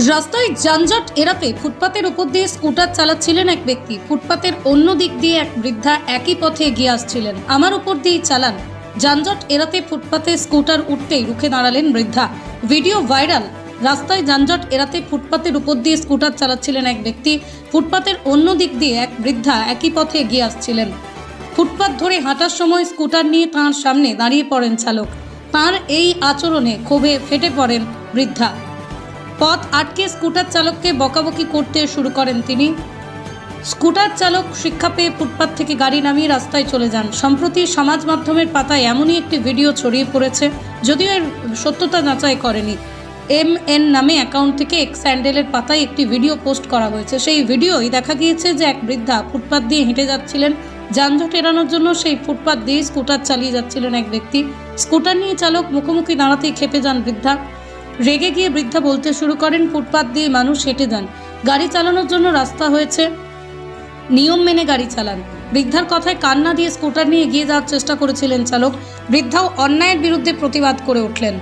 রাস্তায় যানজট এড়াতে ফুটপাতের উপর দিয়ে স্কুটার চালাচ্ছিলেন এক ব্যক্তি। ফুটপাতের অন্য দিক দিয়ে এক বৃদ্ধা একই পথে এগিয়ে আসছিলেন। আমার উপর দিয়েই চালান। যানজট এড়াতে ফুটপাতে স্কুটার উঠতেই রুখে দাঁড়ালেন বৃদ্ধা। Video viral. রাস্তায় যানজট এড়াতে ফুটপাতের উপর দিয়ে স্কুটার চালাচ্ছিলেন এক ব্যক্তি। ফুটপাতের অন্য দিক দিয়ে এক বৃদ্ধা একই পথে এগিয়ে আসছিলেন। ফুটপাত ধরে হাঁটার সময় স্কুটার নিয়ে তাঁর সামনে দাঁড়িয়ে পড়েন চালক। তাঁর এই আচরণে ক্ষোভে ফেটে পড়েন বৃদ্ধা। পথ আটকে স্কুটার চালককে বকাবকি করতে শুরু করেন তিনি। স্কুটার চালক শিক্ষা পেয়ে ফুটপাত থেকে গাড়ি নামিয়ে রাস্তায় চলে যান। সম্প্রতি সমাজ মাধ্যমের পাতায় এমনই একটি ভিডিও ছড়িয়ে পড়েছে, যদিও এর সত্যতা যাচাই করেনি। MN নামে অ্যাকাউন্ট থেকে এক্স হ্যান্ডেলের পাতায় একটি ভিডিও পোস্ট করা হয়েছে। সেই ভিডিওয় দেখা গিয়েছে যে এক বৃদ্ধা ফুটপাত দিয়ে হেঁটে যাচ্ছিলেন। যানজট এড়ানোর জন্য সেই ফুটপাত দিয়ে স্কুটার চালিয়ে যাচ্ছিলেন এক ব্যক্তি। স্কুটার নিয়ে চালক মুখোমুখি দাঁড়াতেই ক্ষেপে যান বৃদ্ধা। রেগে গিয়ে বৃদ্ধা বলতে শুরু করেন, ফুটপাত দিয়ে মানুষ হেঁটে যান, গাড়ি চালানোর জন্য রাস্তা হয়েছে, নিয়ম মেনে গাড়ি চালান। বৃদ্ধার কথায় কান না দিয়ে স্কুটার নিয়ে এগিয়ে যাওয়ার চেষ্টা করেছিলেন চালক। বৃদ্ধাও অন্যায়ের বিরুদ্ধে প্রতিবাদ করে উঠলেন।